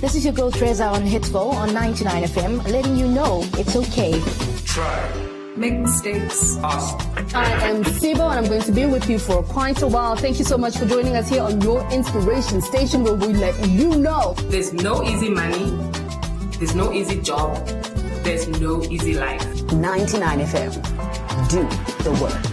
This is your girl Treza on Hitsville on 99 FM, letting you know it's okay. Try. Make mistakes. Ask. I am Facebo and I'm going to be with you for quite a while. Thank you so much for joining us here on your inspiration station where we let you know. There's no easy money. There's no easy job. There's no easy life. 99 FM. Do the work.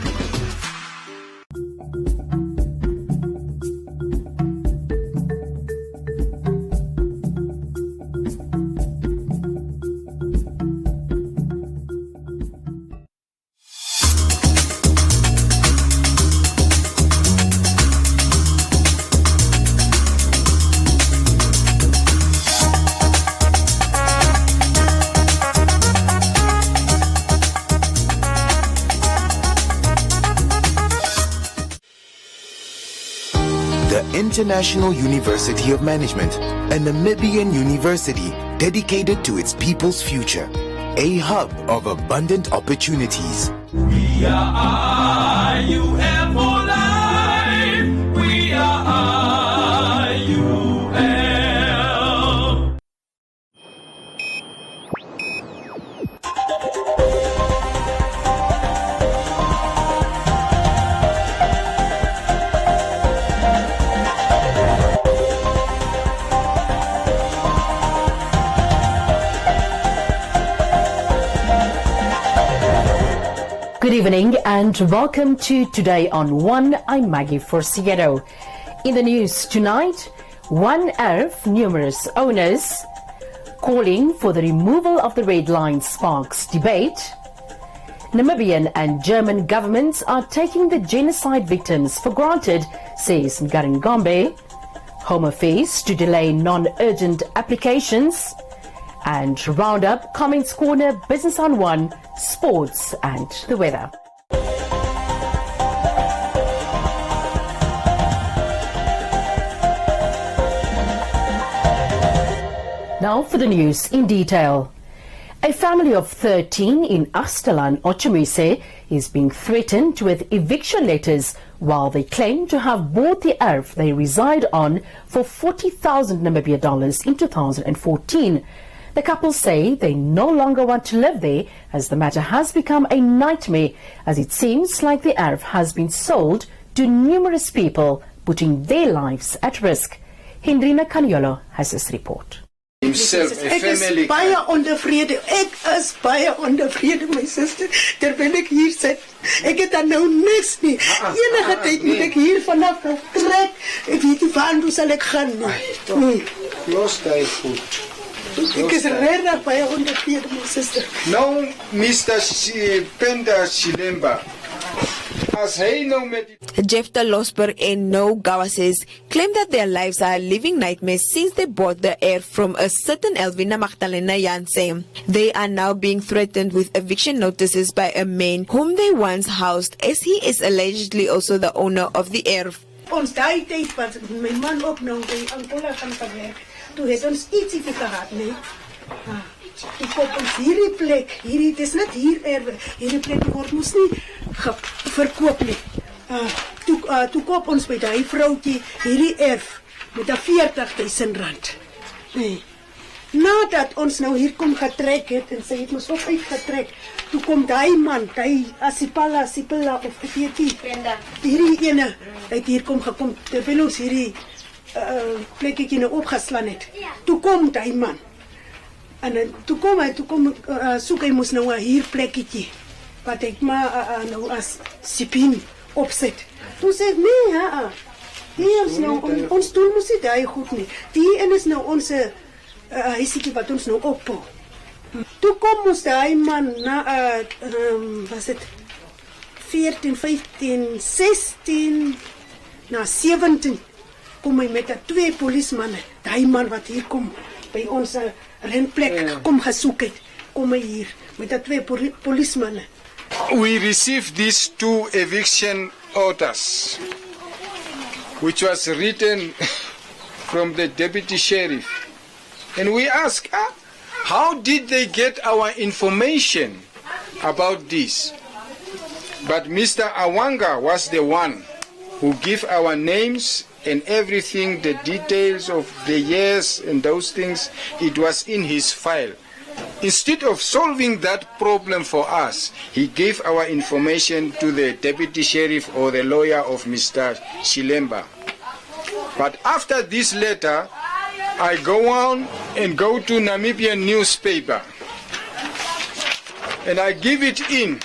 International University of Management, a Namibian university dedicated to its people's future, a hub of abundant opportunities. We are IUM for life. We are IUM. Good evening and welcome to Today on One. I'm Maggie Forciero. In the news tonight, One Earth, numerous owners calling for the removal of the red line sparks debate. Namibian and German governments are taking the genocide victims for granted, says Ngaringombe. Home Affairs to delay non-urgent applications. And Roundup, Comments Corner, Business on One, Sports and the weather. Now for the news in detail. A family of 13 in Astalan, Ochimise, is being threatened with eviction letters while they claim to have bought the earth they reside on for 40,000 Namibia dollars in 2014. The couple say they no longer want to live there as the matter has become a nightmare, as it seems like the earth has been sold to numerous people, putting their lives at risk. Hendrina Caniolo has this report. Himself, a family. Ek is baie ontevrede. Ek is baie ontevrede, my sister. Terwyl ek hier sit, ek het dan nou niks nie. Enige tyd moet ek hier vanaf trek. Ek weet nie waar toe sal ek gaan nie. Los daai goed. Ek is regtig baie ontevrede, my sister. Nou, Mr. Penda Shilemba. As hy nou met Jefta Losper and No Gawases claim that their lives are a living nightmare since they bought the air from a certain Elvina Magdalena Janse. They are now being threatened with eviction notices by a man whom they once housed, as he is allegedly also the owner of the air. Ons daai tyd wat my man ook nou by Angola gaan werk. Toe het ons ietsie gehad, nee. Ek koop ons hierdie plek, hierdie dis net hier hierdie plek word mos nie verkoop nie. Toe koop ons by daai vroutjie hierdie erf met 40,000 rand. Nee. Nadat ons nou hier kom getrek het en sy het ons ook uitgetrek, toe kom daai man, daai Sipala of die Brenda. Hierdie ene het hier kom terwyl ons hierdie plekkie nou opgeslaan het. Toe kom daai man. En toe kom soek hy mos nou 'n hier plekkie wat ek maar nou as sipin opset. Toe sê nee, hier is nou ons doen mos nie daai goed nie. Die een is nou ons huisiekie wat ons nou opbou. Toe kom mos daai man na was dit 14, 15, 16 na 17 kom hy met 2 polismanne. Daai man wat hier kom by ons renplek kom gesoek het, kom hy hier met 2 polismanne. we received these 2 eviction orders, which was written from the deputy sheriff. And we asked, how did they get our information about this? But Mr. Awanga was the one who give our names and everything, the details of the years and those things. It was in his file. Instead of solving that problem for us, he gave our information to the deputy sheriff or the lawyer of Mr. Chilemba. But after this letter, I go on and go to Namibian newspaper and I give it in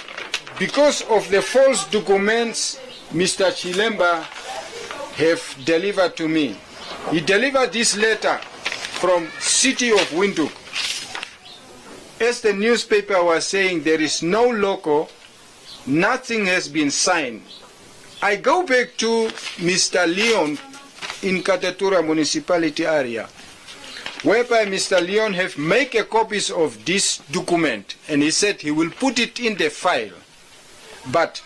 because of the false documents Mr. Chilemba have delivered to me. He delivered this letter from city of Windhoek. As the newspaper was saying, there is no loco, nothing has been signed. I go back to Mr. Leon in Katatura municipality area, whereby Mr. Leon have make a copies of this document, and he said he will put it in the file. But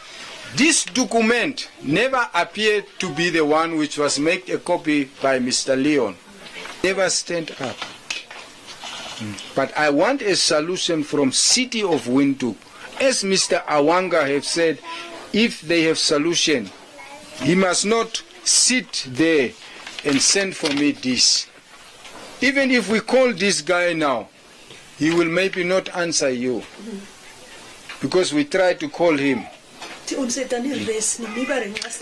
this document never appeared to be the one which was made a copy by Mr. Leon. Never stand up. But I want a solution from city of Windhoek. As Mr. Awanga have said, if they have solution, he must not sit there and send for me this. Even if we call this guy now, he will maybe not answer you. Because we try to call him.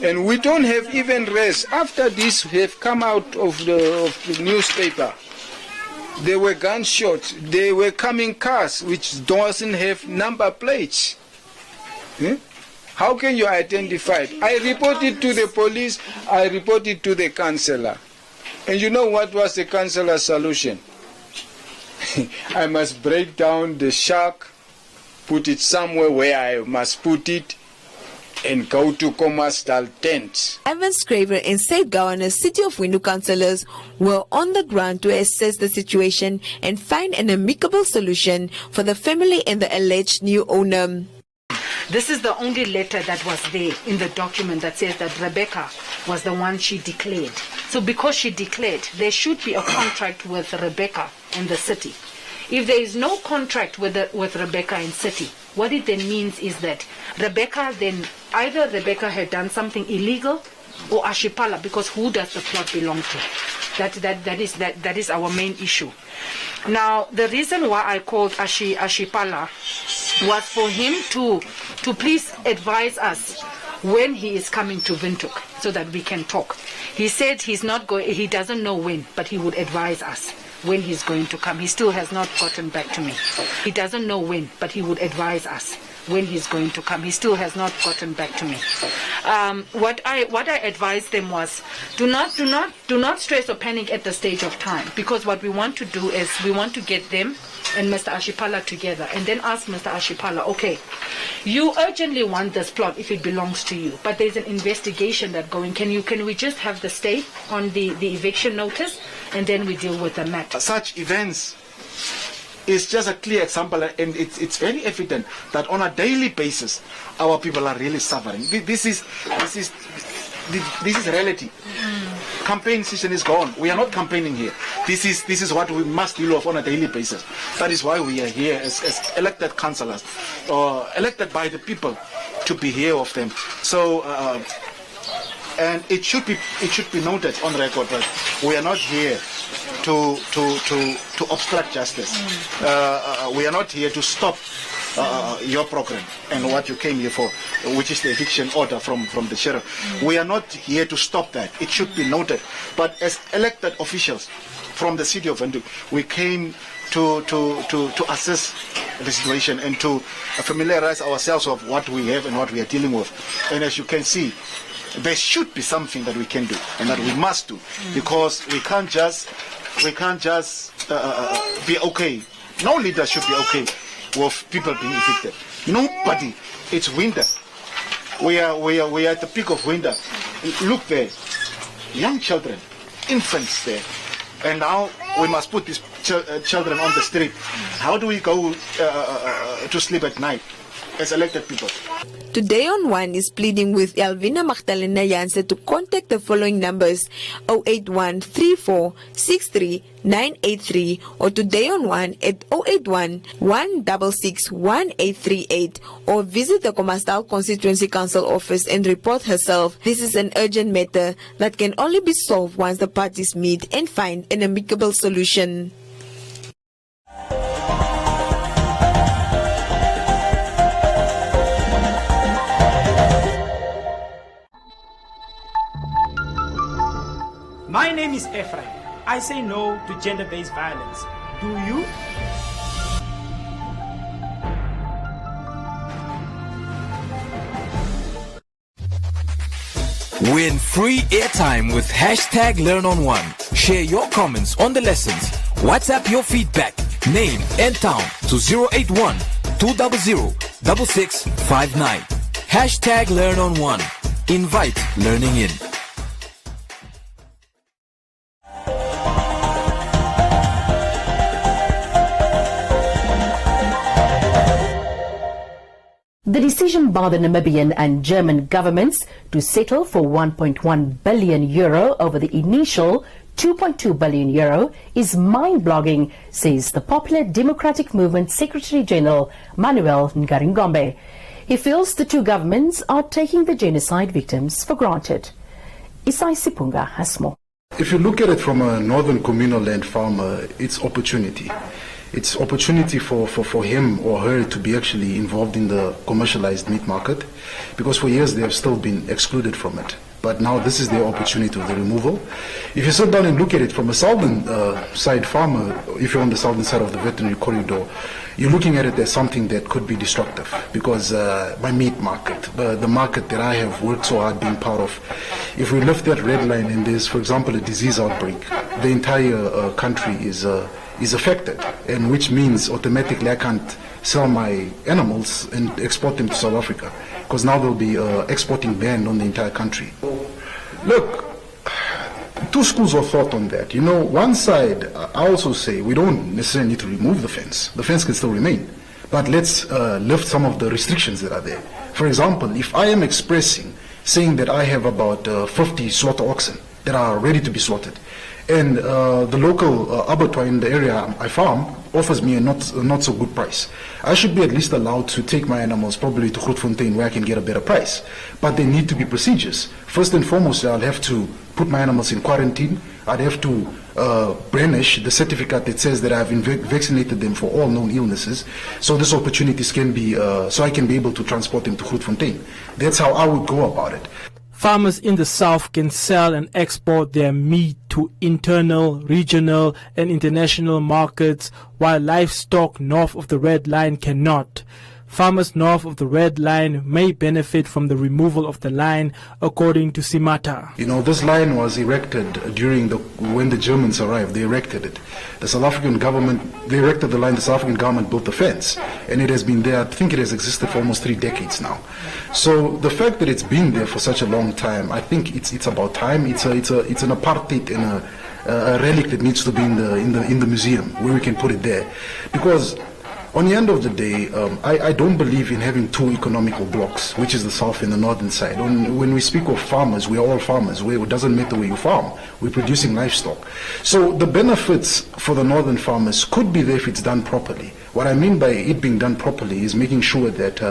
And we don't have even rest. After this have come out of the newspaper, there were gunshots, there were coming cars which doesn't have number plates. How can you identify it? I reported to the police, I reported to the councillor. And you know what was the councillor's solution? I must break down the shack, put it somewhere where I must put it, and go to commercial tents. Evans Craver and State Governor City of Windhoek councillors were on the ground to assess the situation and find an amicable solution for the family and the alleged new owner. This is the only letter that was there in the document that says that Rebecca was the one she declared. So because she declared, there should be a contract with Rebecca and the city. If there is no contract with Rebecca and city, what it then means is that Rebecca then, either Rebecca had done something illegal or Ashipala, because who does the plot belong to? That is our main issue. Now, the reason why I called Ashipala was for him to please advise us when he is coming to Windhoek so that we can talk. He said he doesn't know when, but he would advise us when he's going to come. He still has not gotten back to me. He doesn't know when, but he would advise us when he's going to come. He still has not gotten back to me. What I advised them was, do not stress or panic at the stage of time, because what we want to do is we want to get them and Mr. Ashipala together and then ask Mr. Ashipala, okay, you urgently want this plot if it belongs to you, but there's an investigation that's going. Can we just have the stay on the eviction notice and then we deal with the matter? Such events is just a clear example, and it's very evident that on a daily basis our people are really suffering. This is reality. Campaign season is gone. We are not campaigning here. This is what we must deal with on a daily basis. That is why we are here as elected councillors, or elected by the people, to be here with them. So and it should be noted on record that we are not here to obstruct justice. We are not here to stop your program and what you came here for, which is the eviction order from the sheriff. We are not here to stop that. It should be noted. But as elected officials from the city of Windhoek, we came to assess the situation and to familiarize ourselves with what we have and what we are dealing with. And as you can see, there should be something that we can do and that we must do, because we can't just be okay. No leader should be okay with people being evicted. Nobody. It's winter. We are at the peak of winter. Look there, young children, infants there, and now we must put these children on the street. How do we go to sleep at night? as elected people. Today on One is pleading with Elvina Magdalena Janse to contact the following numbers: 081 34 63 983 or Today on One at 081 166 1838 or visit the Komastal Constituency Council office and report herself. This is an urgent matter that can only be solved once the parties meet and find an amicable solution. My name is Ephraim. I say no to gender-based violence. Do you? Win free airtime with hashtag #LearnOnOne. Share your comments on the lessons. WhatsApp your feedback, name and town to 081 200 6659. Hashtag #LearnOnOne. Invite learning in. The decision by the Namibian and German governments to settle for 1.1 billion euro over the initial 2.2 billion euro is mind-blogging, says the Popular Democratic Movement Secretary General Manuel Ngaringombe. He feels the two governments are taking the genocide victims for granted. Isai Sipunga has more. If you look at it from a northern communal land farmer, it's opportunity. It's opportunity for him or her to be actually involved in the commercialized meat market, because for years they have still been excluded from it. But now this is their opportunity of the removal. If you sit down and look at it from a southern side farmer, if you're on the southern side of the veterinary corridor, you're looking at it as something that could be destructive, because my meat market, the market that I have worked so hard being part of, if we lift that red line and there's, for example, a disease outbreak, the entire country is affected, and which means automatically I can't sell my animals and export them to South Africa, because now there'll be exporting ban on the entire country. Look, two schools of thought on that. You know, one side, I also say we don't necessarily need to remove the fence. The fence can still remain, but let's lift some of the restrictions that are there. For example, if I am saying that I have about 50 slaughter oxen that are ready to be slaughtered, and the local abattoir in the area I farm offers me a not so good price, I should be at least allowed to take my animals probably to Grootfontein where I can get a better price. But there need to be procedures. First and foremost, I'll have to put my animals in quarantine. I'd have to brandish the certificate that says that I've vaccinated them for all known illnesses, so these opportunities can be, so I can be able to transport them to Grootfontein. That's how I would go about it. Farmers in the south can sell and export their meat to internal, regional and international markets, while livestock north of the red line cannot. Farmers north of the red line may benefit from the removal of the line, according to Simata. You know, this line was erected when the Germans arrived. They erected it. The South African government, they erected the line, the South African government built the fence, and it has been there, I think it has existed for almost 3 decades now. So the fact that it's been there for such a long time, I think it's about time. It's an apartheid and a relic that needs to be in the museum, where we can put it there. Because on the end of the day, I don't believe in having two economical blocks, which is the south and the northern side. When we speak of farmers, we are all farmers. It doesn't matter where you farm. We're producing livestock. So the benefits for the northern farmers could be there if it's done properly. What I mean by it being done properly is making sure that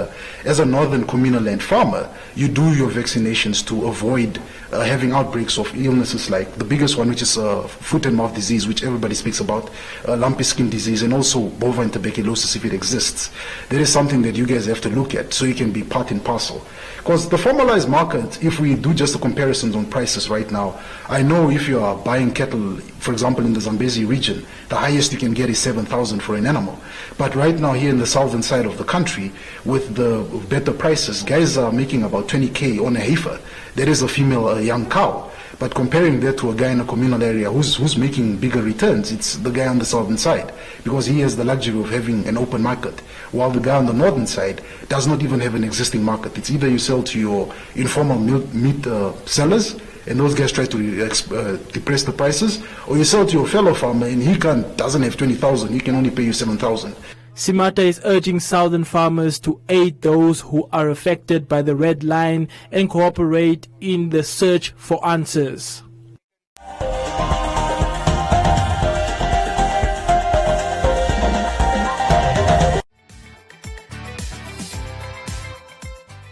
as a northern communal land farmer, you do your vaccinations to avoid having outbreaks of illnesses like the biggest one, which is foot and mouth disease, which everybody speaks about, lumpy skin disease, and also bovine tuberculosis if it exists. That is something that you guys have to look at so you can be part and parcel. Because the formalized market, if we do just the comparisons on prices right now, I know if you are buying cattle, for example, in the Zambezi region, the highest you can get is 7,000 for an animal. But right now here in the southern side of the country, with the better prices, guys are making about 20K on a heifer. That is a female, a young cow. But comparing that to a guy in a communal area who's making bigger returns, it's the guy on the southern side, because he has the luxury of having an open market, while the guy on the northern side does not even have an existing market. It's either you sell to your informal meat sellers, and those guys try to depress the prices, or you sell to your fellow farmer and he doesn't have 20,000, he can only pay you 7,000. Simata is urging southern farmers to aid those who are affected by the red line and cooperate in the search for answers.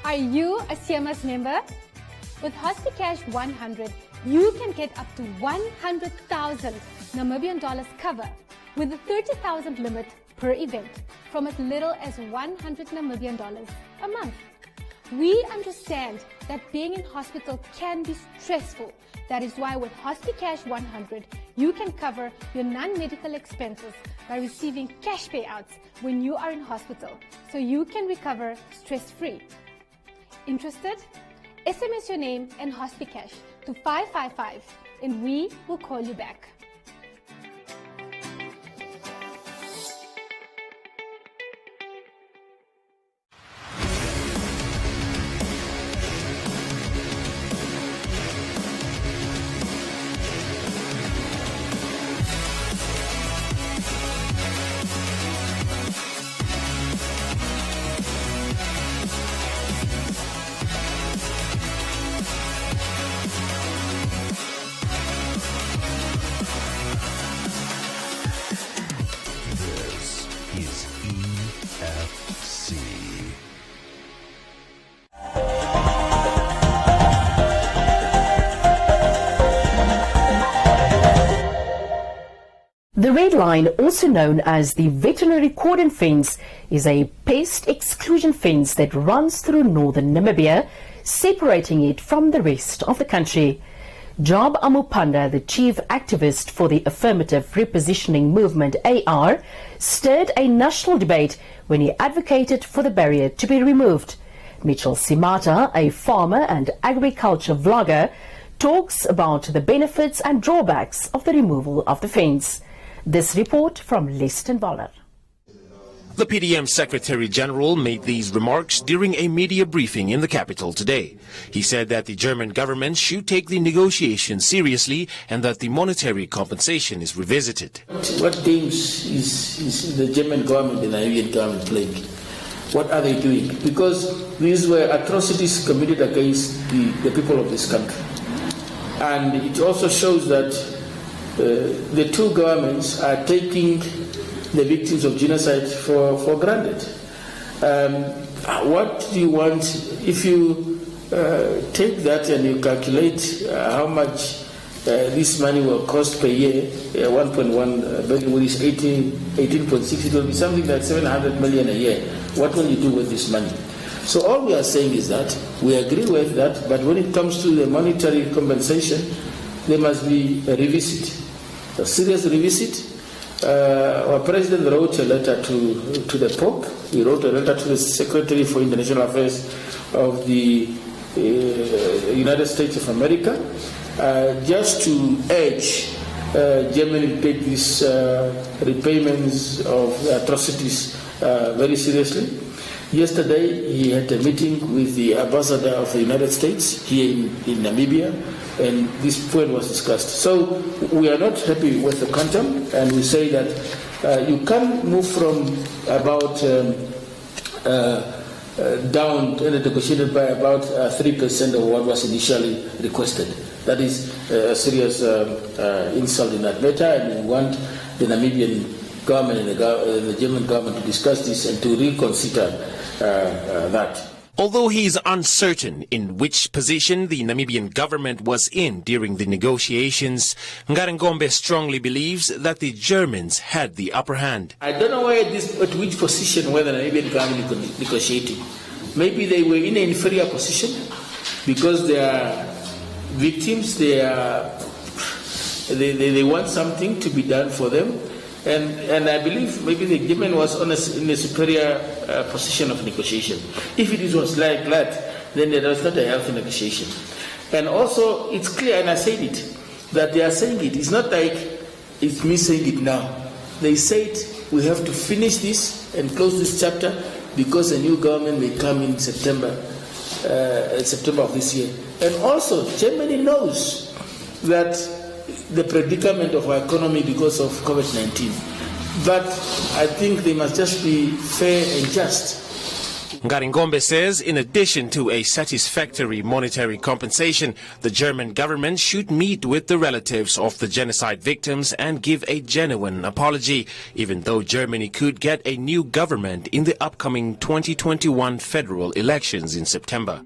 Are you a CMS member? With HospiCash 100, you can get up to 100,000 Namibian dollars cover with a 30,000 limit per event from as little as 100 Namibian dollars a month. We understand that being in hospital can be stressful. That is why with HospiCash 100, you can cover your non-medical expenses by receiving cash payouts when you are in hospital, so you can recover stress-free. Interested? SMS your name and HospiCash to 555 and we will call you back. The red line, also known as the veterinary cordon fence, is a pest exclusion fence that runs through northern Namibia, separating it from the rest of the country. Job Amupanda, the chief activist for the Affirmative Repositioning Movement AR, stirred a national debate when he advocated for the barrier to be removed. Mitchell Simata, a farmer and agriculture vlogger, talks about the benefits and drawbacks of the removal of the fence. This report from Leston Baller. The PDM Secretary General made these remarks during a media briefing in the capital today. He said that the German government should take the negotiations seriously and that the monetary compensation is revisited. What games is the German government and the Namibian government playing? What are they doing? Because these were atrocities committed against the people of this country. And it also shows that the two governments are taking the victims of genocide for granted. What do you want if you take that and you calculate how much this money will cost per year, 1.1 billion, which is 18.6, it will be something like 700 million a year. What will you do with this money? So all we are saying is that we agree with that, but when it comes to the monetary compensation, there must be a revisit, a serious revisit. Our president wrote a letter to the Pope. He wrote a letter to the Secretary for International Affairs of the United States of America, just to urge Germany to take these repayments of atrocities very seriously. Yesterday, he had a meeting with the ambassador of the United States here in Namibia, and this point was discussed. So we are not happy with the quantum, and we say that you can move from about down and negotiated by about 3% of what was initially requested. That is a serious insult in that matter, and we want the Namibian government and the German government to discuss this and to reconsider that. Although he is uncertain in which position the Namibian government was in during the negotiations, Ngarengombe strongly believes that the Germans had the upper hand. I don't know at which position were the Namibian government negotiating. Maybe they were in an inferior position because they are victims, they want something to be done for them. And I believe maybe the German was in a superior position of negotiation. If it was like that, then there was not a healthy negotiation. And also, it's clear, and I said it, that they are saying it. It's not like it's me saying it now. They said we have to finish this and close this chapter because a new government may come in September of this year. And also, Germany knows that the predicament of our economy because of COVID-19. but I think they must just be fair and just. Ngaringombe says in addition to a satisfactory monetary compensation, the German government should meet with the relatives of the genocide victims and give a genuine apology, even though Germany could get a new government in the upcoming 2021 federal elections in September.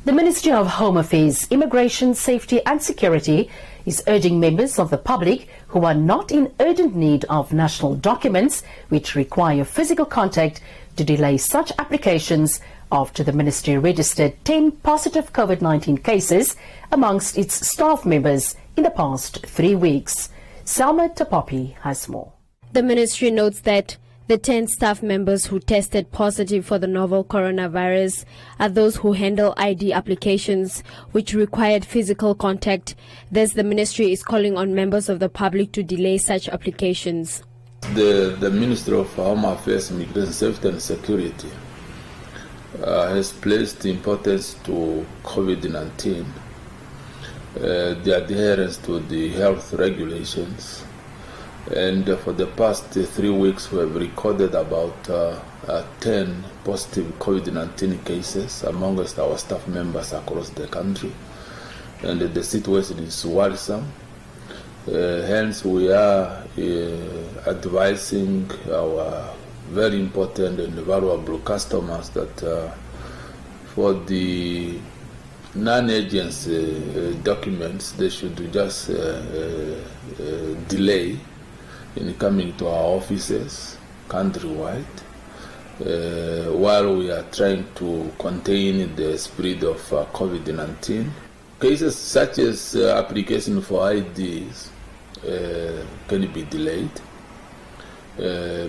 The Ministry of Home Affairs, Immigration, Safety and Security is urging members of the public who are not in urgent need of national documents which require physical contact to delay such applications after the ministry registered 10 positive COVID-19 cases amongst its staff members in the past 3 weeks. Salma Tapapi has more. The ministry notes that the 10 staff members who tested positive for the novel coronavirus are those who handle ID applications which required physical contact. Thus, the ministry is calling on members of the public to delay such applications. The Ministry of Home Affairs, Immigration, Safety and Security has placed importance to COVID-19, the adherence to the health regulations, and for the past 3 weeks we have recorded about 10 positive COVID-19 cases amongst our staff members across the country, and the situation is worrisome. Hence, we are advising our very important and valuable customers that for the non-agency documents, they should just delay in coming to our offices countrywide while we are trying to contain the spread of COVID-19. Cases such as application for IDs can be delayed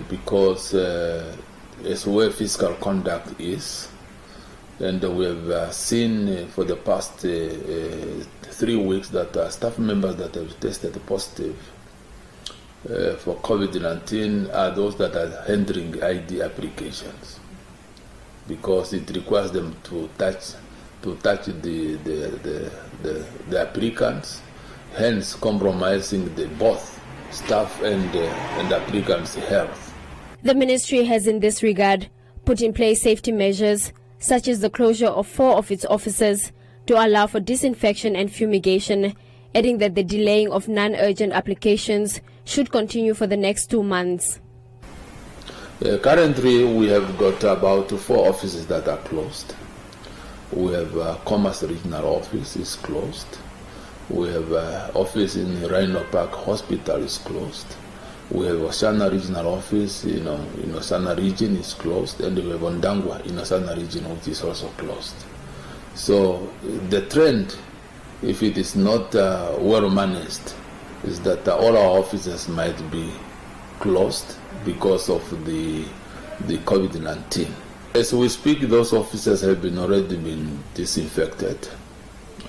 because as where fiscal conduct is, and we have seen for the past 3 weeks that staff members that have tested positive for COVID-19 are those that are handling ID applications, because it requires them to touch the applicants, hence compromising the both staff and applicants' health. The ministry has in this regard put in place safety measures such as the closure of 4 of its offices to allow for disinfection and fumigation, adding that the delaying of non-urgent applications should continue for the next 2 months. Currently, we have got about 4 offices that are closed. We have Commerce Regional Office is closed. We have office in Rhino Park Hospital is closed. We have Oshana Regional Office in Oshana region is closed, and we have Ondangwa in Oshana region, which is also closed. So the trend, if it is not well managed, is that all our offices might be closed because of the COVID-19. As we speak, those offices have already been disinfected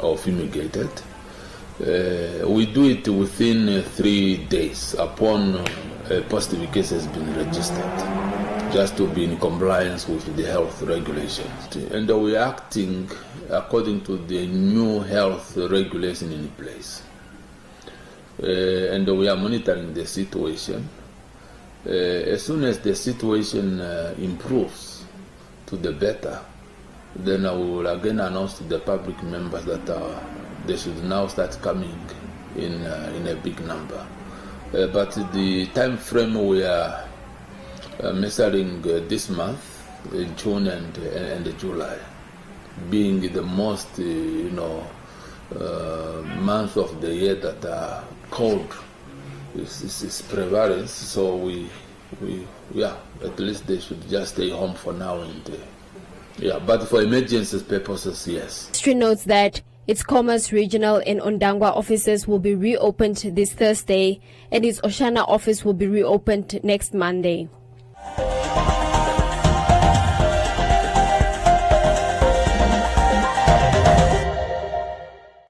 or fumigated. We do it within 3 days upon a positive case has been registered, just to be in compliance with the health regulations. And we are acting according to the new health regulation in place. And we are monitoring the situation. As soon as the situation improves to the better, then I will again announce to the public members that they should now start coming in a big number. But the time frame we are measuring this month, June and July, being the most months of the year that are cold is prevalent. So we at least they should just stay home for now. But for emergency purposes, yes. Ministry notes that its Commerce Regional and Ondangwa offices will be reopened this Thursday, and its Oshana office will be reopened next Monday.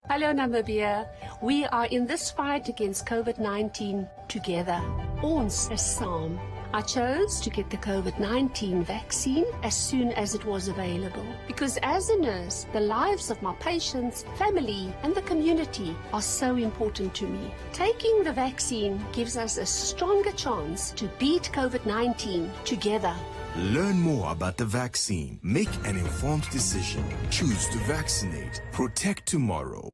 Hello Namibia, we are in this fight against COVID-19 together. Ons is saam. I chose to get the COVID-19 vaccine as soon as it was available because as a nurse, the lives of my patients, family and the community are so important to me. Taking the vaccine gives us a stronger chance to beat COVID-19 together. Learn more about the vaccine. Make an informed decision. Choose to vaccinate. Protect tomorrow.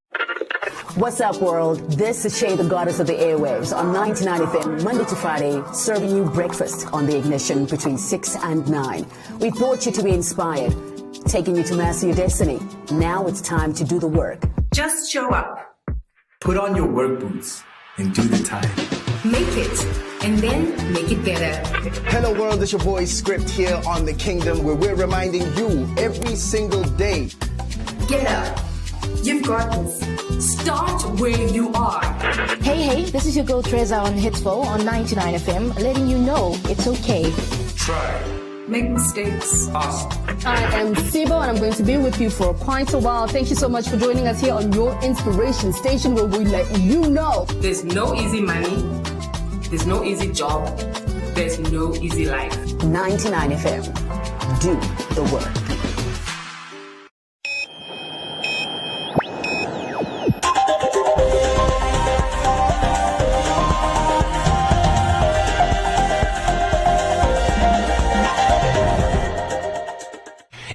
What's up, world? This is Shay, the goddess of the airwaves, on 99 FM, Monday to Friday, serving you breakfast on the Ignition between 6 and 9. We brought you to be inspired, taking you to master your destiny. Now it's time to do the work. Just show up. Put on your work boots and do the time. Make it, and then make it better. Hello, world. It's your boy Script here on The Kingdom, where we're reminding you every single day. Get up. You've got this. Start where you are. Hey, this is your girl Treza on Hitsville on 99 FM, letting you know it's okay. Try. Make mistakes. Ask. I am Facebo, and I'm going to be with you for quite a while. Thank you so much for joining us here on your inspiration station, where we let you know there's no easy money, there's no easy job, there's no easy life. 99 FM. Do the work.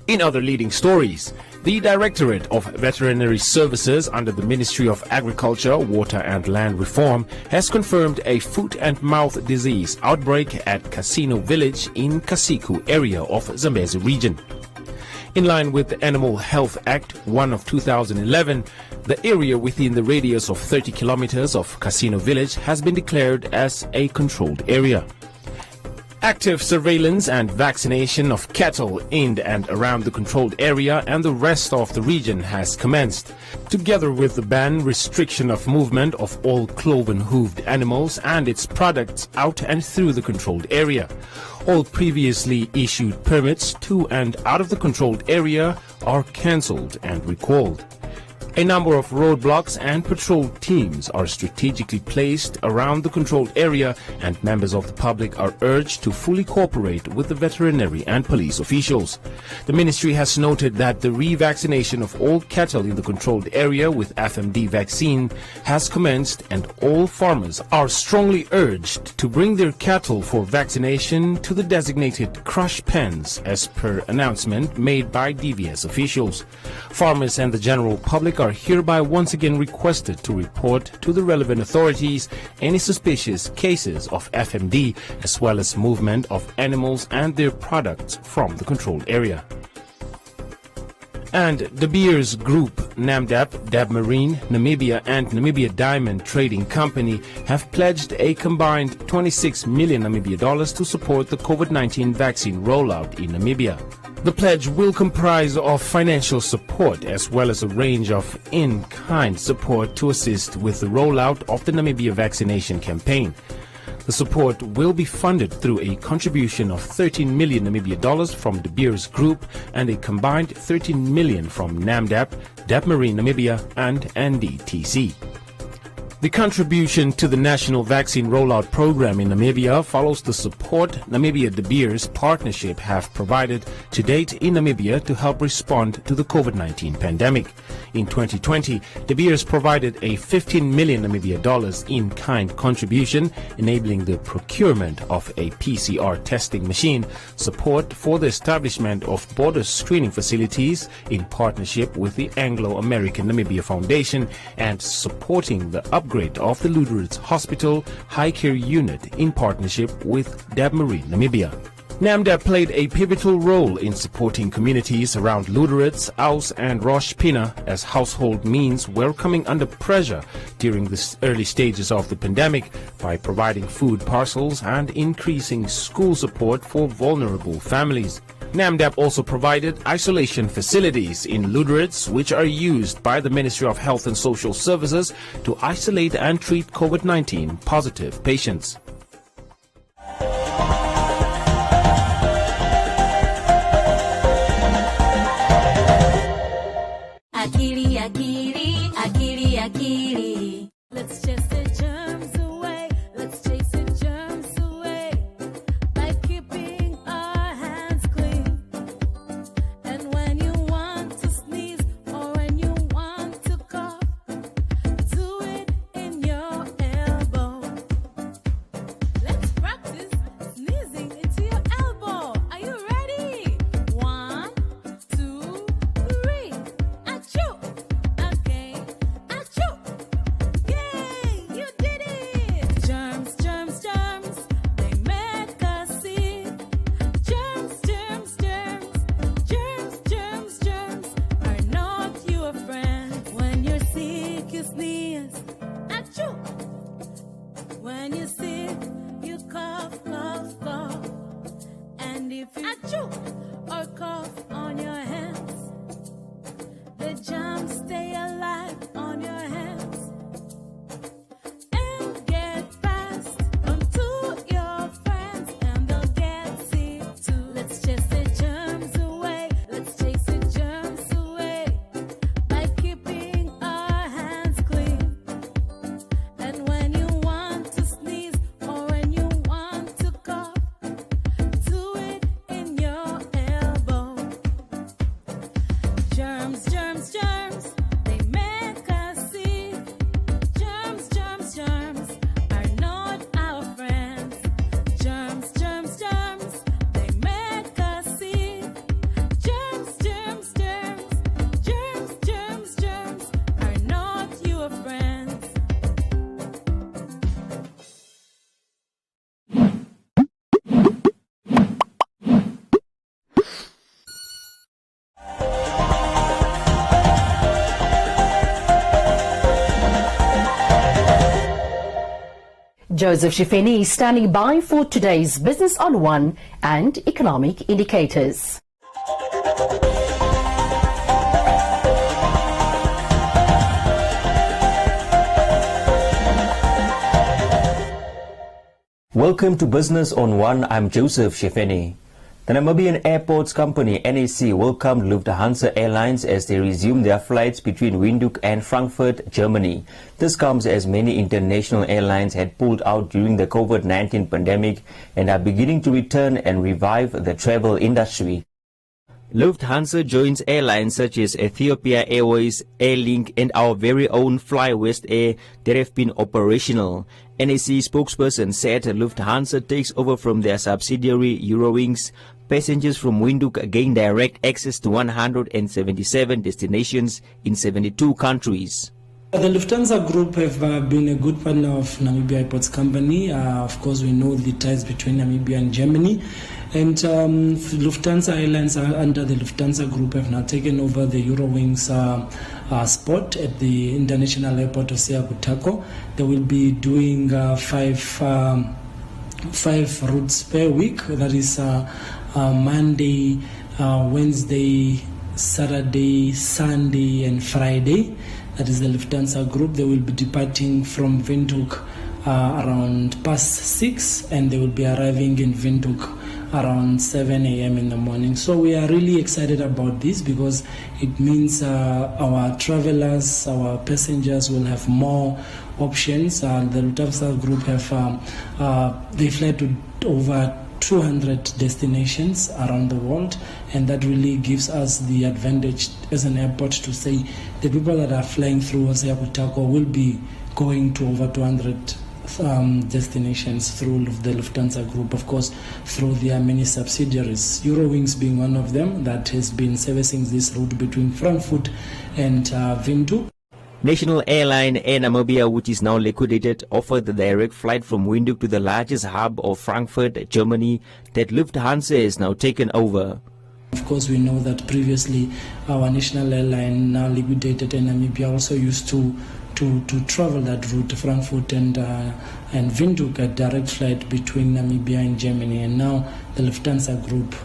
In other leading stories, the Directorate of Veterinary Services under the Ministry of Agriculture, Water and Land Reform has confirmed a foot and mouth disease outbreak at Casino Village in Kasiku area of Zambezi region. In line with the Animal Health Act 1 of 2011, the area within the radius of 30 kilometers of Casino Village has been declared as a controlled area. Active surveillance and vaccination of cattle in and around the controlled area and the rest of the region has commenced, together with the ban restriction of movement of all cloven-hooved animals and its products out and through the controlled area. All previously issued permits to and out of the controlled area are cancelled and recalled. A number of roadblocks and patrol teams are strategically placed around the controlled area, and members of the public are urged to fully cooperate with the veterinary and police officials. The ministry has noted that the revaccination of all cattle in the controlled area with FMD vaccine has commenced, and all farmers are strongly urged to bring their cattle for vaccination to the designated crush pens, as per announcement made by DVS officials. Farmers and the general public are hereby once again requested to report to the relevant authorities any suspicious cases of FMD, as well as movement of animals and their products from the controlled area. And De Beers Group, Namdap, Dab Marine, Namibia and Namibia Diamond Trading Company have pledged a combined 26 million Namibia dollars to support the COVID-19 vaccine rollout in Namibia. The pledge will comprise of financial support as well as a range of in-kind support to assist with the rollout of the Namibia vaccination campaign. The support will be funded through a contribution of 13 million Namibia dollars from De Beers Group and a combined 13 million from NAMDAP, Dab Marine Namibia and NDTC. The contribution to the National Vaccine Rollout Program in Namibia follows the support Namibia De Beers Partnership have provided to date in Namibia to help respond to the COVID-19 pandemic. In 2020, De Beers provided a 15 million Namibia dollars in-kind contribution, enabling the procurement of a PCR testing machine, support for the establishment of border screening facilities in partnership with the Anglo-American Namibia Foundation, and supporting the upgrade of the Lüderitz Hospital High Care Unit in partnership with Dab Marine Namibia. NAMDAP played a pivotal role in supporting communities around Lüderitz, Aus and Rosh Pina as household means were coming under pressure during the early stages of the pandemic by providing food parcels and increasing school support for vulnerable families. NAMDAP also provided isolation facilities in Lüderitz, which are used by the Ministry of Health and Social Services to isolate and treat COVID-19 positive patients. Akili, akili, akili, akili. Let's chase the germs away. Let's chase the germs away. By Joseph Shifeni is standing by for today's Business on One and Economic Indicators. Welcome to Business on One. I'm Joseph Shifeni. The Namibian Airports company NAC welcomed Lufthansa Airlines as they resume their flights between Windhoek and Frankfurt, Germany. This comes as many international airlines had pulled out during the COVID-19 pandemic and are beginning to return and revive the travel industry. Lufthansa joins airlines such as Ethiopia Airways, Airlink and our very own Fly West Air that have been operational. NAC spokesperson said Lufthansa takes over from their subsidiary Eurowings. Passengers from Windhoek gain direct access to 177 destinations in 72 countries. The Lufthansa Group have been a good partner of Namibia Airports Company. Of course, we know the ties between Namibia and Germany. And Lufthansa Airlines under the Lufthansa Group have now taken over the Eurowings spot at the International Airport of Seakutako. They will be doing five routes per week. That is Monday, Wednesday, Saturday, Sunday and Friday. That is the Lufthansa Group. They will be departing from Windhoek around past 6 and they will be arriving in Windhoek around 7 a.m. in the morning. So we are really excited about this because it means our travelers, our passengers will have more options. The Lufthansa Group they fly to over 200 destinations around the world, and that really gives us the advantage as an airport to say the people that are flying through Seakutako will be going to over 200 destinations through the Lufthansa Group, of course, through their many subsidiaries, Eurowings being one of them that has been servicing this route between Frankfurt and Windhoek. National Airline Air Namibia, which is now liquidated, offered the direct flight from Windhoek to the largest hub of Frankfurt, Germany, that Lufthansa has now taken over. Of course, we know that previously our national airline, now liquidated in Namibia, also used to travel that route, Frankfurt and Windhoek, a direct flight between Namibia and Germany. And now the Lufthansa Group,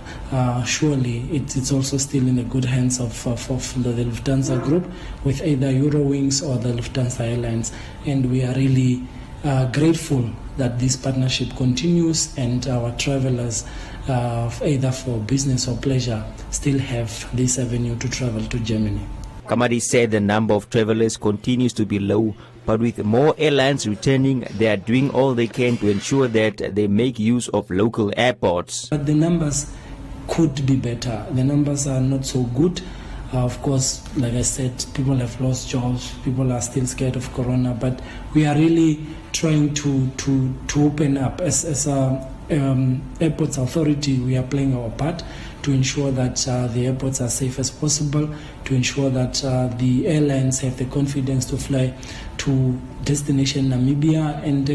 surely it's also still in the good hands of the Lufthansa Group with either Eurowings or the Lufthansa Airlines. And we are really grateful that this partnership continues and our travelers, either for business or pleasure, still have this avenue to travel to Germany. Kamadi said the number of travelers continues to be low, but with more airlines returning, they are doing all they can to ensure that they make use of local airports. But the numbers could be better. The numbers are not so good. Of course, like I said, people have lost jobs, people are still scared of corona, but we are really trying to open up. As Airports Authority, we are playing our part to ensure that the airports are safe as possible, to ensure that the airlines have the confidence to fly to destination Namibia, and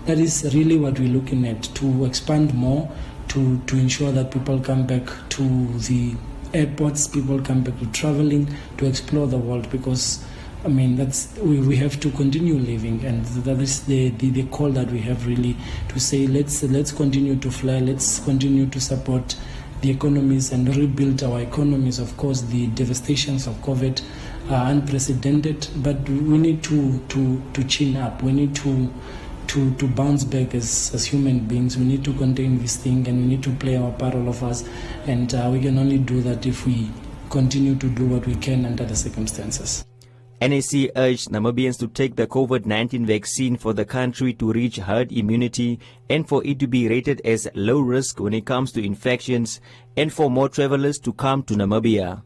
that is really what we're looking at, to expand more, to ensure that people come back to the airports, people come back to traveling, to explore the world, because I mean we have to continue living, and that is the call that we have, really, to say let's continue to fly, let's continue to support the economies and rebuild our economies. Of course, the devastations of COVID are unprecedented, but we need to chin up. We need to bounce back as human beings. We need to contain this thing, and we need to play our part, all of us. And we can only do that if we continue to do what we can under the circumstances. NAC urged Namibians to take the COVID-19 vaccine for the country to reach herd immunity and for it to be rated as low risk when it comes to infections, and for more travelers to come to Namibia.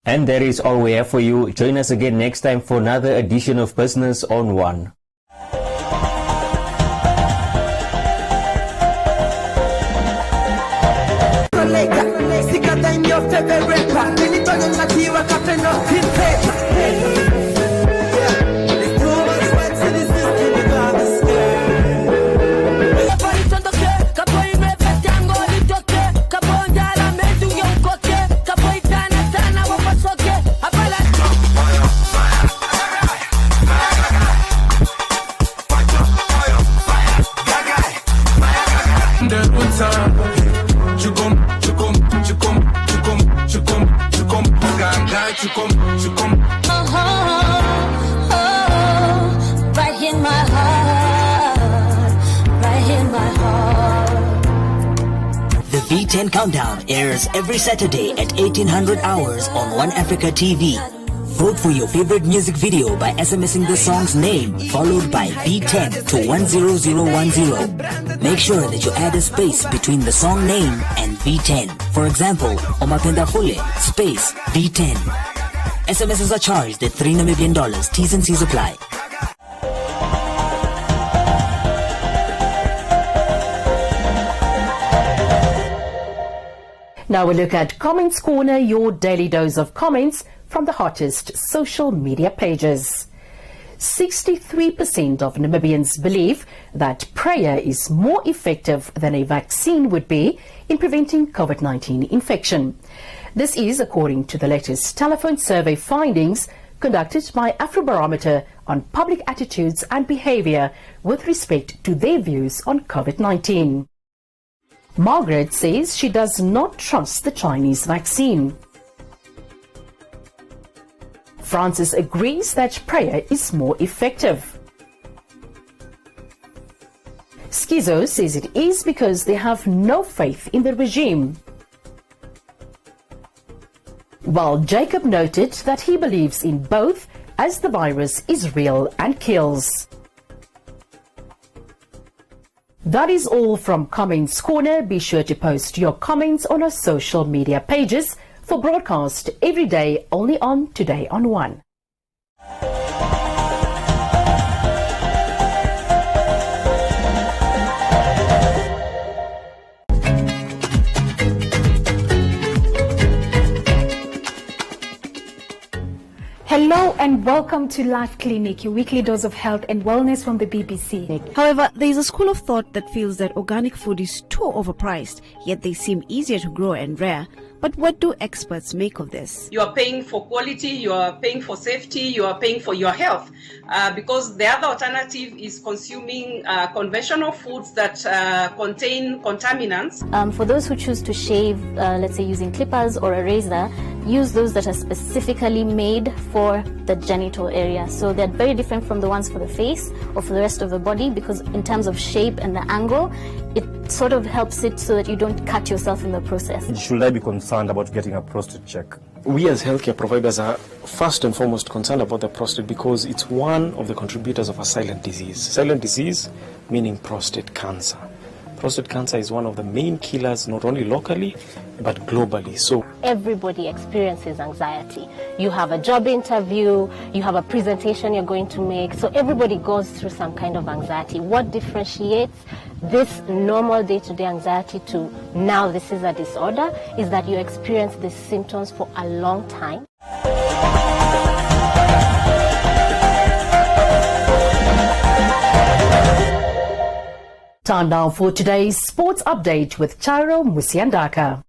And that is all we have for you. Join us again next time for another edition of Business on One. V10 Countdown airs every Saturday at 1800 hours on One Africa TV. Vote for your favorite music video by SMSing the song's name followed by V10 to 10010. Make sure that you add a space between the song name and V10. For example, Omapenda Fule space V10. SMSs are charged at $3 Namibian. T's and C's apply. Now we look at Comments Corner, your daily dose of comments from the hottest social media pages. 63% of Namibians believe that prayer is more effective than a vaccine would be in preventing COVID-19 infection. This is according to the latest telephone survey findings conducted by Afrobarometer on public attitudes and behavior with respect to their views on COVID-19. Margaret says she does not trust the Chinese vaccine. Francis agrees that prayer is more effective. Schizo says it is because they have no faith in the regime. While Jacob noted that he believes in both as the virus is real and kills. That is all from Comments Corner. Be sure to post your comments on our social media pages for broadcast every day only on Today on One. Hello and welcome to Life Clinic, your weekly dose of health and wellness from the BBC. However, there is a school of thought that feels that organic food is too overpriced, yet they seem easier to grow and rare. But what do experts make of this? You are paying for quality, you are paying for safety, you are paying for your health. Because the other alternative is consuming conventional foods that contain contaminants. For those who choose to shave, let's say using clippers or a razor, use those that are specifically made for the genital area. So they're very different from the ones for the face or for the rest of the body, because in terms of shape and the angle, it sort of helps it so that you don't cut yourself in the process. Should I be concerned about getting a prostate check? We as healthcare providers are first and foremost concerned about the prostate because it's one of the contributors of a silent disease. Silent disease meaning prostate cancer. Prostate cancer is one of the main killers, not only locally, but globally. So everybody experiences anxiety. You have a job interview, you have a presentation you're going to make, so everybody goes through some kind of anxiety. What differentiates this normal day-to-day anxiety to now this is a disorder is that you experience these symptoms for a long time. Time now for today's sports update with Chairo Musiandaka.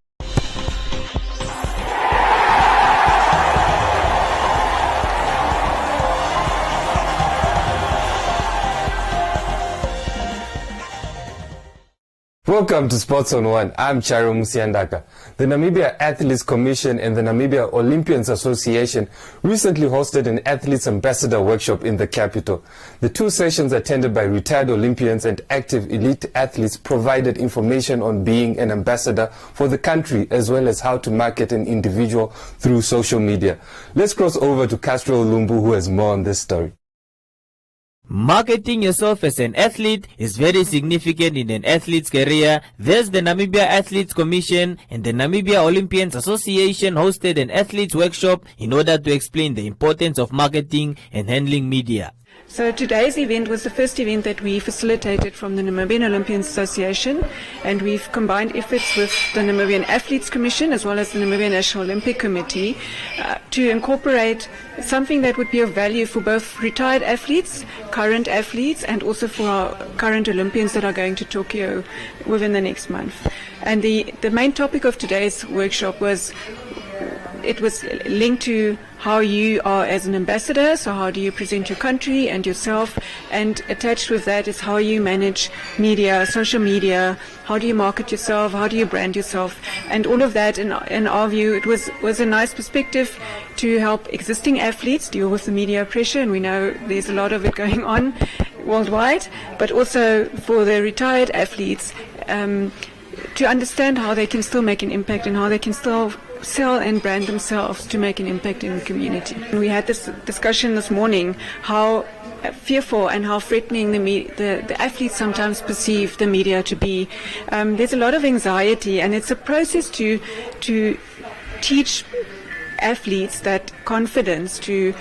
Welcome to Sports on One. I'm Chairo Musiandaka. The Namibia Athletes Commission and the Namibia Olympians Association recently hosted an Athletes Ambassador workshop in the capital. The two sessions attended by retired Olympians and active elite athletes provided information on being an ambassador for the country as well as how to market an individual through social media. Let's cross over to Castro Lumbu, who has more on this story. Marketing yourself as an athlete is very significant in an athlete's career. Thus, the Namibia Athletes Commission and the Namibia Olympians Association hosted an athletes workshop in order to explain the importance of marketing and handling media. So today's event was the first event that we facilitated from the Namibian Olympians Association, and we've combined efforts with the Namibian Athletes Commission as well as the Namibian National Olympic Committee to incorporate something that would be of value for both retired athletes, current athletes, and also for our current Olympians that are going to Tokyo within the next month. And the main topic of today's workshop was linked to how you are as an ambassador, so how do you present your country and yourself, and attached with that is how you manage media, social media, how do you market yourself, how do you brand yourself, and all of that in our view it was a nice perspective to help existing athletes deal with the media pressure, and we know there's a lot of it going on worldwide, but also for the retired athletes to understand how they can still make an impact and how they can still sell and brand themselves to make an impact in the community. And we had this discussion this morning how fearful and how threatening the athletes sometimes perceive the media to be. There's a lot of anxiety, and it's a process to teach athletes that confidence to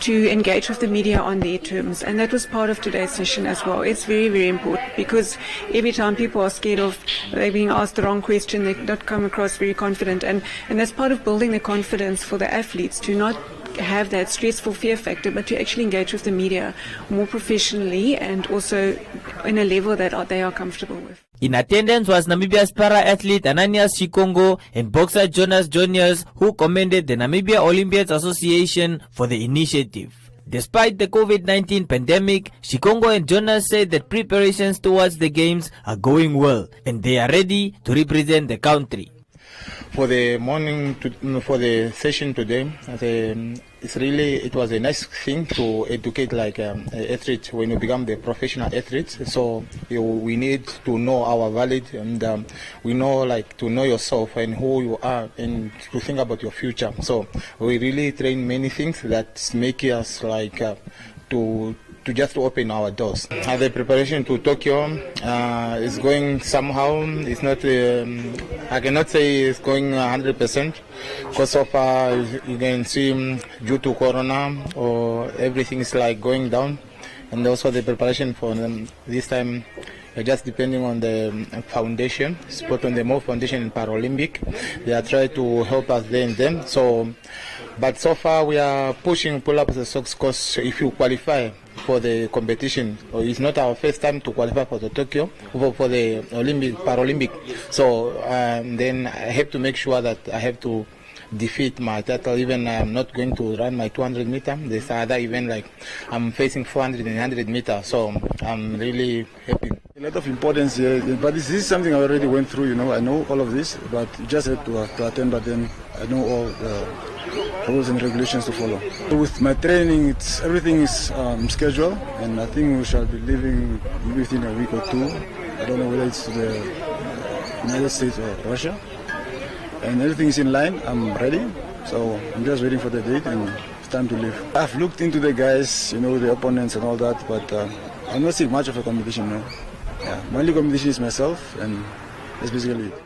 engage with the media on their terms, and that was part of today's session as well. It's very, very important because every time people are scared of they being asked the wrong question, they don't come across very confident, and that's part of building the confidence for the athletes to not have that stressful fear factor, but to actually engage with the media more professionally and also in a level that they are comfortable with. In attendance was Namibia's para-athlete Ananias Shikongo and boxer Jonas Juniors, who commended the Namibia Olympians Association for the initiative. Despite the COVID-19 pandemic, Shikongo and Jonas said that preparations towards the games are going well and they are ready to represent the country. For the for the session today, it was a nice thing to educate like athletes when you become the professional athletes. So we need to know our value, and we know like to know yourself and who you are and to think about your future. So we really train many things that make us like to just open our doors. The preparation to Tokyo is going somehow. It's not, I cannot say it's going 100%, because so far you can see due to Corona or everything is like going down, and also the preparation for this time just depending on the foundation, Sport on the Move Foundation in Paralympic. They are trying to help us there and then. But so far we are pull up the socks, because if you qualify for the competition, it's not our first time to qualify for the Tokyo, for the Paralympic. So then I have to make sure that I have to defeat my title. Even I'm not going to run my 200 meter. There's other event like I'm facing 400 and 100 meters. So I'm really happy. A lot of importance here, but this is something I already went through. You know, I know all of this, but you just have to attend. But then I know all the rules and regulations to follow. With my training, everything is scheduled, and I think we shall be leaving within a week or two. I don't know whether it's to the United States or Russia, and everything is in line. I'm ready, so I'm just waiting for the date, and it's time to leave. I've looked into the guys, you know, the opponents and all that, but I'm not seeing much of a competition now. Yeah, my only competition is myself, and that's basically it.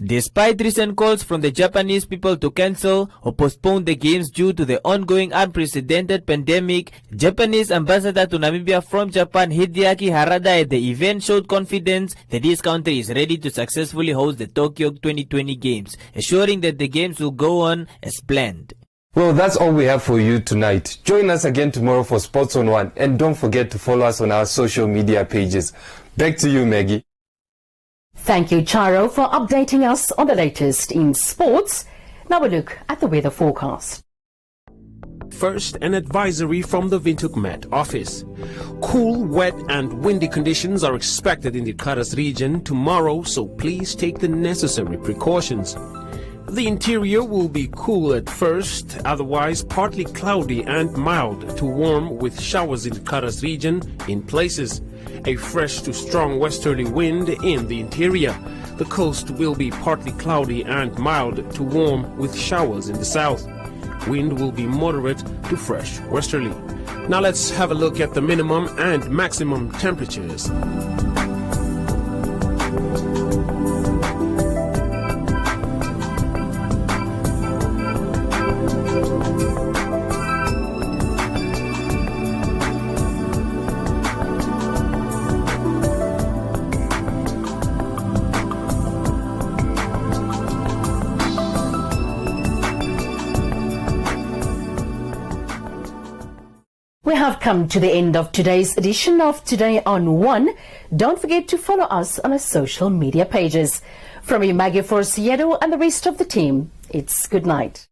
Despite recent calls from the Japanese people to cancel or postpone the games due to the ongoing unprecedented pandemic, Japanese ambassador to Namibia from Japan, Hideaki Harada, at the event showed confidence that his country is ready to successfully host the Tokyo 2020 Games, assuring that the games will go on as planned. Well, that's all we have for you tonight. Join us again tomorrow for Sports on One, and don't forget to follow us on our social media pages. Back to you, Maggie. Thank you, Charo, for updating us on the latest in sports. Now a look at the weather forecast. First, an advisory from the Windhoek Met office. Cool, wet and windy conditions are expected in the Karas region tomorrow, so please take the necessary precautions. The interior will be cool at first, otherwise partly cloudy and mild to warm with showers in the Karas region in places. A fresh to strong westerly wind in the interior. The coast will be partly cloudy and mild to warm with showers in the south. Wind will be moderate to fresh westerly. Now let's have a look at the minimum and maximum temperatures. We have come to the end of today's edition of Today on One. Don't forget to follow us on our social media pages. From me, Maggie Forciedo, and the rest of the team, it's good night.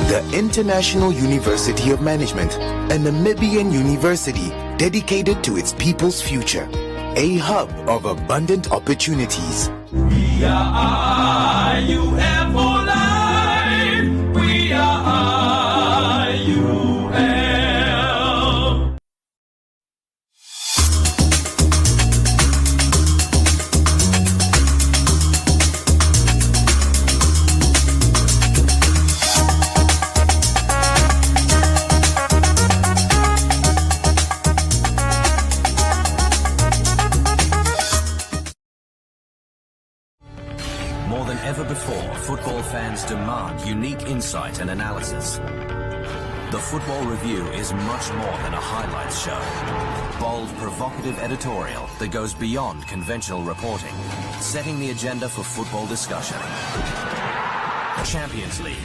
The International University of Management, a Namibian university dedicated to its people's future. A hub of abundant opportunities. We are IUM for life. We are IUM. More than ever before, football fans demand unique insight and analysis. The Football Review is much more than a highlights show. Bold, provocative editorial that goes beyond conventional reporting, setting the agenda for football discussion. Champions League,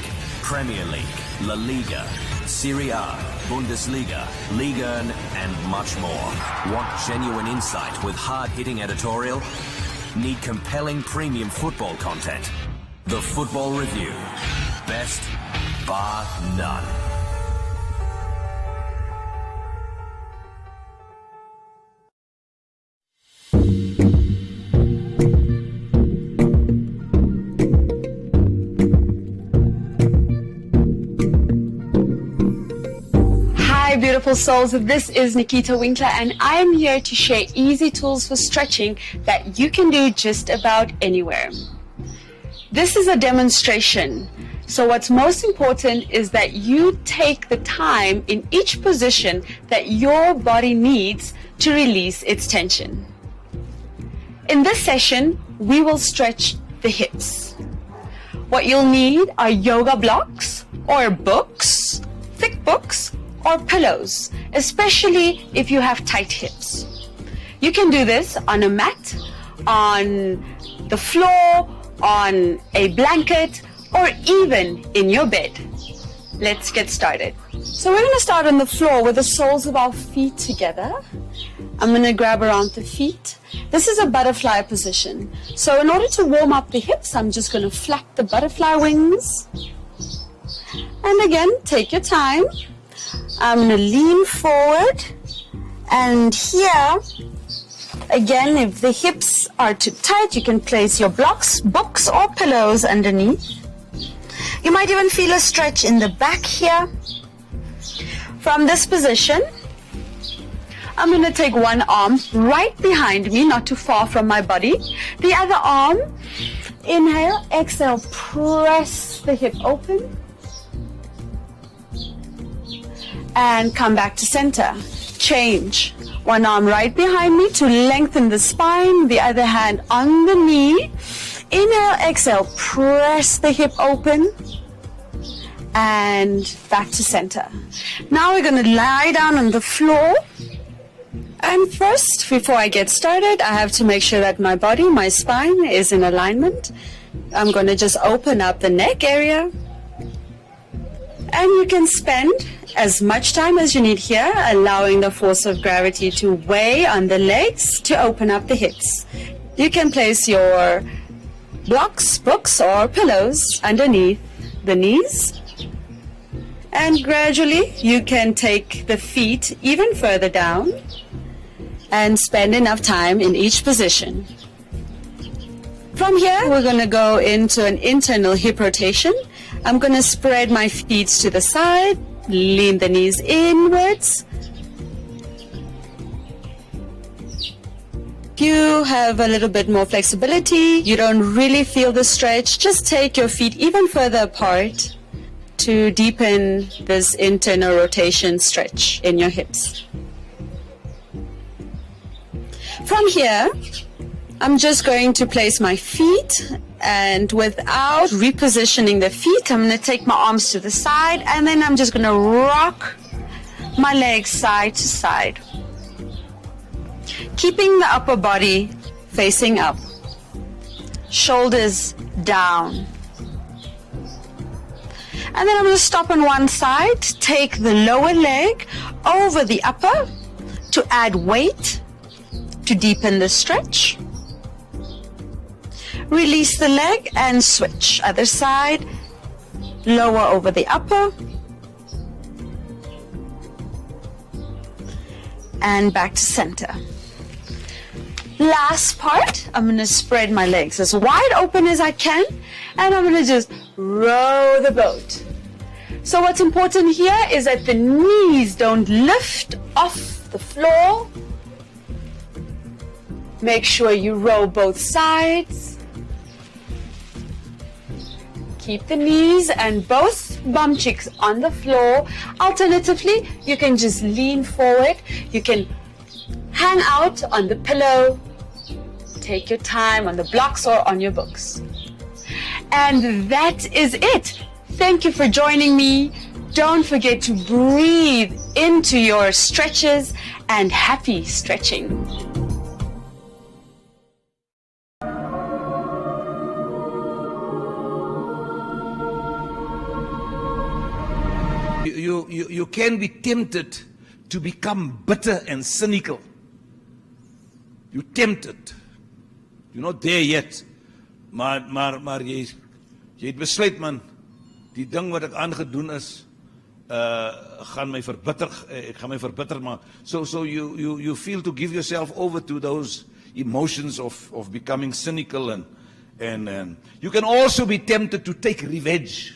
Premier League, La Liga, Serie A, Bundesliga, Liga 1, and much more. Want genuine insight with hard-hitting editorial? Need compelling premium football content? The Football Review. Best, bar none. Hi beautiful souls, this is Nikita Winkler and I am here to share easy tools for stretching that you can do just about anywhere. This is a demonstration, so what's most important is that you take the time in each position that your body needs to release its tension. In this session, we will stretch the hips. What you'll need are yoga blocks or books, thick books, or pillows, especially if you have tight hips. You can do this on a mat, on the floor, on a blanket, or even in your bed. Let's get started. So we're going to start on the floor with the soles of our feet together. I'm going to grab around the feet. This is a butterfly position. So in order to warm up the hips, I'm just going to flap the butterfly wings. And again, take your time. I'm going to lean forward, and here, again, if the hips are too tight, you can place your blocks, books, or pillows underneath. You might even feel a stretch in the back here. From this position, I'm going to take one arm right behind me, not too far from my body. The other arm, inhale, exhale, press the hip open. And come back to center. Change. One arm right behind me to lengthen the spine, the other hand on the knee. Inhale, exhale, press the hip open. And back to center. Now we're going to lie down on the floor. And first, before I get started, I have to make sure that my body, my spine is in alignment. I'm going to just open up the neck area. And you can spend as much time as you need here, allowing the force of gravity to weigh on the legs to open up the hips. You can place your blocks, books, or pillows underneath the knees. And gradually, you can take the feet even further down and spend enough time in each position. From here, we're going to go into an internal hip rotation. I'm going to spread my feet to the side, lean the knees inwards. If you have a little bit more flexibility, you don't really feel the stretch, just take your feet even further apart to deepen this internal rotation stretch in your hips. From here, I'm just going to place my feet, and without repositioning the feet, I'm going to take my arms to the side, and then I'm just going to rock my legs side to side, keeping the upper body facing up, shoulders down. And then I'm going to stop on one side, take the lower leg over the upper to add weight to deepen the stretch. Release the leg and switch. Other side, lower over the upper. And back to center. Last part, I'm going to spread my legs as wide open as I can, and I'm going to just row the boat. So what's important here is that the knees don't lift off the floor. Make sure you row both sides. Keep the knees and both bum cheeks on the floor. Alternatively, you can just lean forward. You can hang out on the pillow. Take your time on the blocks or on your books. And that is it. Thank you for joining me. Don't forget to breathe into your stretches, and happy stretching. You can be tempted to become bitter and cynical. You're tempted. You're not there yet. Maar jy het besluit, man, die ding wat ek aangedoen is, gaan my verbitter, ek gaan my verbitter maak. So you feel to give yourself over to those emotions of becoming cynical, and you can also be tempted to take revenge.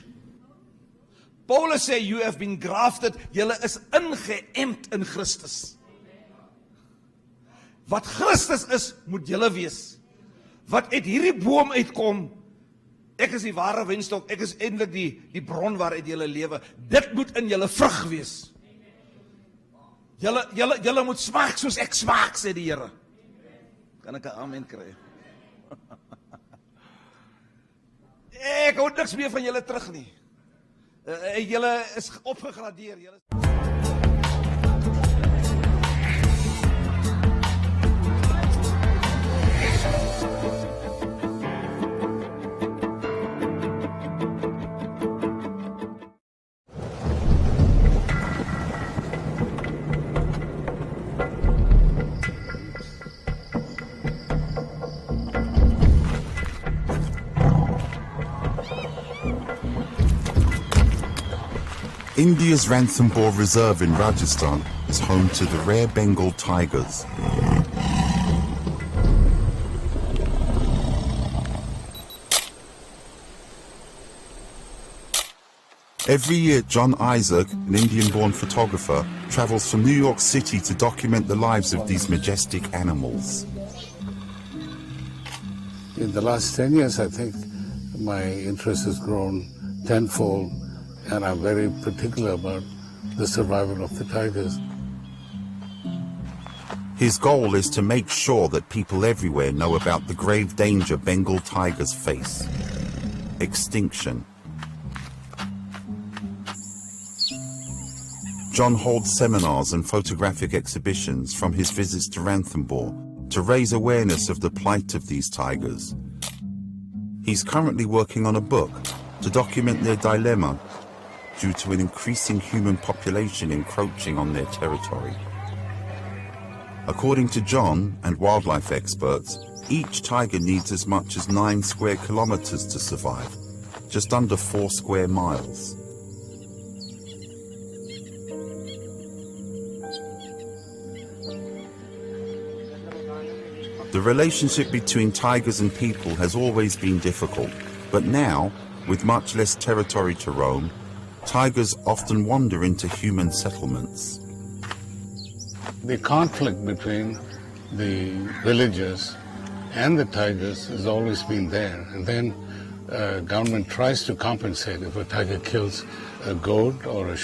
Paulus sê, you have been grafted, julle is ingeënt in Christus. Wat Christus is, moet julle wees. Wat uit hierdie boom uitkom, ek is die ware wynstok, ek is eintlik die bron waaruit julle lewe. Dit moet in julle vrug wees. Julle moet smaak soos ek smaak, sê die Here. Kan ek 'n amen kry? Ek hou niks meer van julle terug nie. Julle is opgegradeer. India's Ranthambore Reserve in Rajasthan is home to the rare Bengal tigers. Every year, John Isaac, an Indian-born photographer, travels from New York City to document the lives of these majestic animals. In the last 10 years, I think my interest has grown tenfold, and I'm very particular about the survival of the tigers. His goal is to make sure that people everywhere know about the grave danger Bengal tigers face: extinction. John holds seminars and photographic exhibitions from his visits to Ranthambore to raise awareness of the plight of these tigers. He's currently working on a book to document their dilemma due to an increasing human population encroaching on their territory. According to John and wildlife experts, each tiger needs as much as 9 square kilometers to survive, just under 4 square miles. The relationship between tigers and people has always been difficult, but now, with much less territory to roam, tigers often wander into human settlements. The conflict between the villagers and the tigers has always been there. And then government tries to compensate. If a tiger kills a goat or a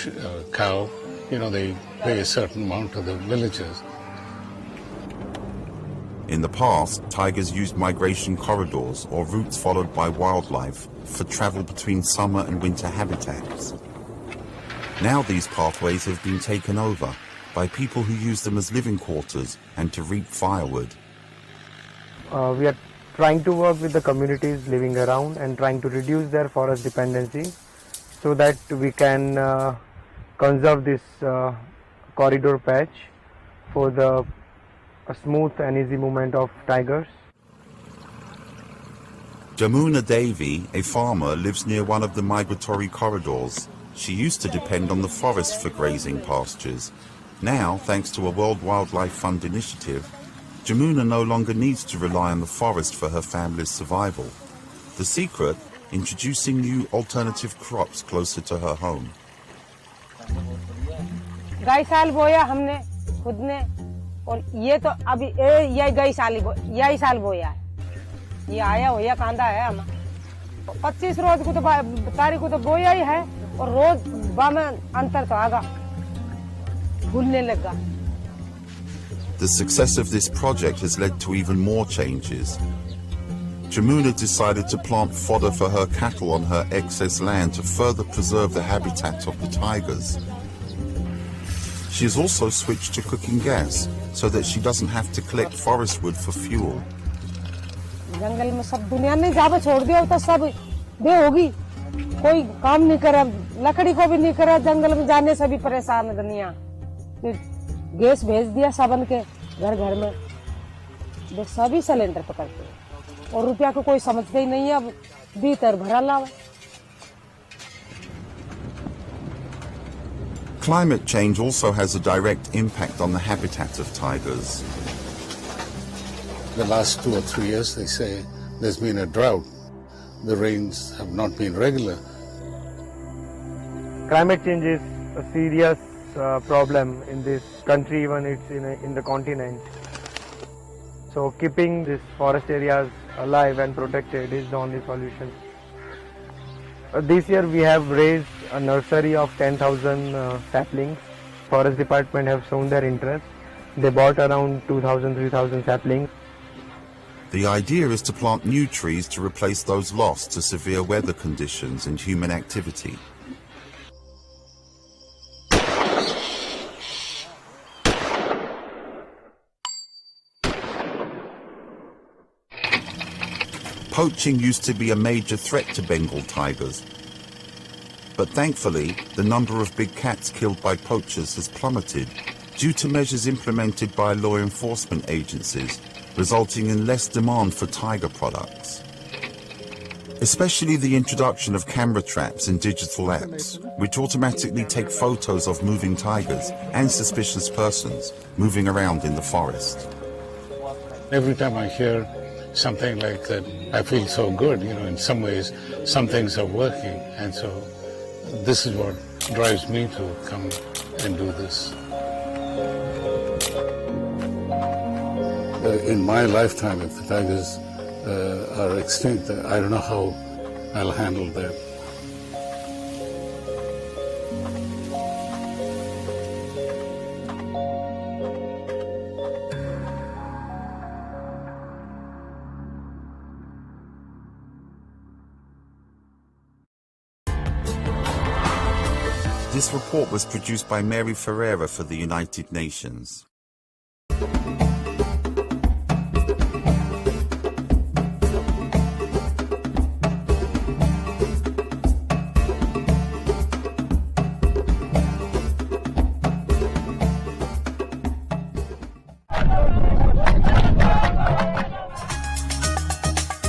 cow, they pay a certain amount to the villagers. In the past, tigers used migration corridors or routes followed by wildlife for travel between summer and winter habitats. Now these pathways have been taken over by people who use them as living quarters and to reap firewood. We are trying to work with the communities living around and trying to reduce their forest dependency so that we can conserve this corridor patch for the smooth and easy movement of tigers. Jamuna Devi, a farmer, lives near one of the migratory corridors. She used to depend on the forest for grazing pastures. Now, thanks to a World Wildlife Fund initiative, Jamuna no longer needs to rely on the forest for her family's survival. The secret? Introducing new alternative crops closer to her home. गई साल बोया हमने खुद ने और ये तो अभी ये गई साल बोया है ये आया हुआ कांदा है हम 25 रोज को तो तारीख को तो बोया ही है और रोज में अंतर तो आगा भूलने लगा. The success of this project has led to even more changes. Jamuna decided to plant fodder for her cattle on her excess land to further preserve the habitat of the tigers. She has also switched to cooking gas so that she doesn't have to collect forest wood for fuel. जंगल में सब दुनिया ने जावे छोड़ दिया तो सब बे होगी कोई काम नहीं करा लकड़ी को भी नहीं करा जंगल में जाने से भी परेशान है दुनिया गैस भेज दिया सबन के घर घर में वे सभी सिलेंडर पकड़ते हैं और रुपया को कोई समझते ही नहीं है अब भीतर भरा लावा. Climate change also has a direct impact on the habitat of tigers. The last 2 or 3 years, they say, there's been a drought. The rains have not been regular. Climate change is a serious problem in this country, even it's in the continent. So keeping these forest areas alive and protected is the only solution. This year we have raised a nursery of 10,000 saplings. Forest department have shown their interest. They bought around 2,000, 3,000 saplings. The idea is to plant new trees to replace those lost to severe weather conditions and human activity. Poaching used to be a major threat to Bengal tigers. But thankfully, the number of big cats killed by poachers has plummeted due to measures implemented by law enforcement agencies, resulting in less demand for tiger products. Especially the introduction of camera traps and digital apps, which automatically take photos of moving tigers and suspicious persons moving around in the forest. Every time I hear something like that, I feel so good, in some ways, some things are working. And so this is what drives me to come and do this. In my lifetime, if the tigers are extinct, I don't know how I'll handle that. This report was produced by Mary Ferreira for the United Nations.